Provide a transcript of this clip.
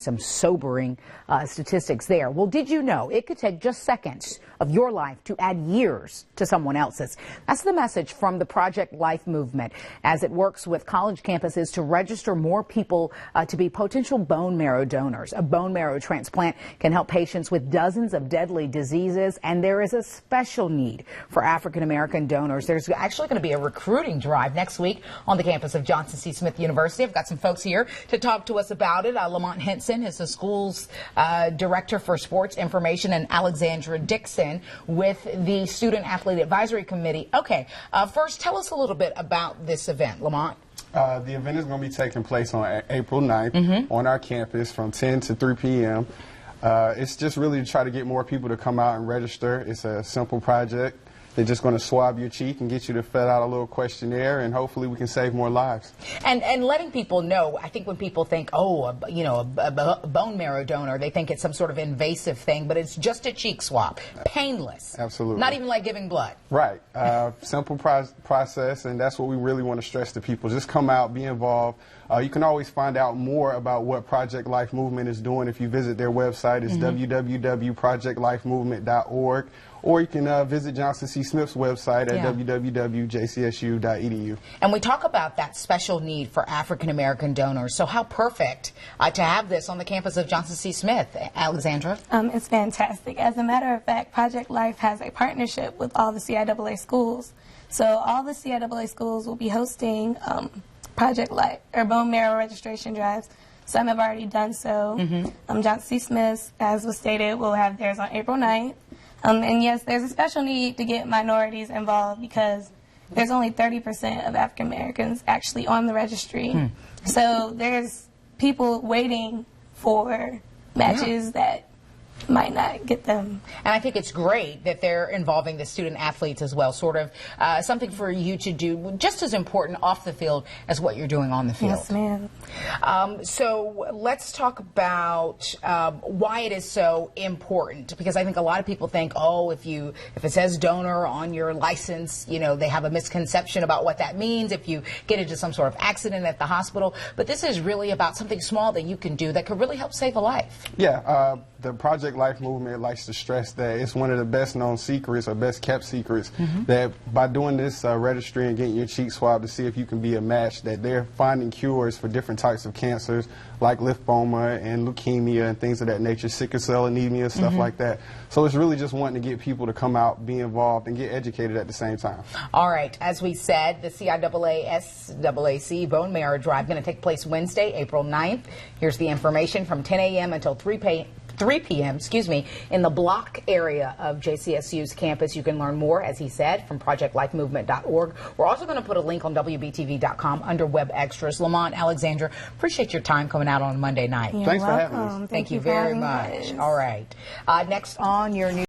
Some sobering statistics there. Well, did you know it could take just seconds of your life to add years to someone else's? That's the message from the Project Life movement as it works with college campuses to register more people to be potential bone marrow donors. A bone marrow transplant can help patients with dozens of deadly diseases, and there is a special need for African American donors. There's actually going to be a recruiting drive next week on the campus of Johnson C. Smith University. I've got some folks here to talk to us about it. Lamont Henson is the school's director for sports information, and Alexandra Dixon with the Student Athlete Advisory Committee. Okay, first tell us a little bit about this event, Lamont. The event is going to be taking place on April 9th on our campus from 10 to 3 p.m. It's just really to try to get more people to come out and register. It's a simple project. They're just going to swab your cheek and get you to fill out a little questionnaire, and hopefully we can save more lives. And letting people know, I think when people think, oh, a bone marrow donor, they think it's some sort of invasive thing, but it's just a cheek swab, painless. Absolutely. Not even like giving blood. Right. Simple process, and that's what we really want to stress to people. Just come out, be involved. You can always find out more about what Project Life Movement is doing if you visit their website. It's www.projectlifemovement.org. Or you can visit Johnson C. Smith's website at www.jcsu.edu. And we talk about that special need for African American donors. So how perfect to have this on the campus of Johnson C. Smith. Alexandra? It's fantastic. As a matter of fact, Project Life has a partnership with all the CIAA schools. So all the CIAA schools will be hosting Project Life or bone marrow registration drives. Some have already done so. Johnson C. Smith, as was stated, will have theirs on April 9th. And yes, there's a special need to get minorities involved because there's only 30% of African Americans actually on the registry. So there's people waiting for matches that might not get them. And I think it's great that they're involving the student athletes as well, sort of something for you to do just as important off the field as what you're doing on the field. Yes, ma'am. So let's talk about why it is so important, because I think a lot of people think, oh, if it says donor on your license, you know, they have a misconception about what that means if you get into some sort of accident at the hospital. But this is really about something small that you can do that could really help save a life. Yeah, the Project Life movement likes to stress that it's one of the best known secrets or best kept secrets that by doing this registry and getting your cheek swabbed to see if you can be a match, that they're finding cures for different types of cancers like lymphoma and leukemia and things of that nature, sickle cell anemia, stuff like that. So it's really just wanting to get people to come out, be involved, and get educated at the same time. All right. As we said, the CIAA SAAC Bone Marrow Drive going to take place Wednesday, April 9th. Here's the information from 10 a.m. until 3 p.m., in the block area of JCSU's campus. You can learn more, as he said, from projectlifemovement.org. We're also going to put a link on WBTV.com under Web Extras. Lamont, Alexandra, appreciate your time coming out on Monday night. You're Thanks welcome. for having us. Thank you very much. All right. Next on your news.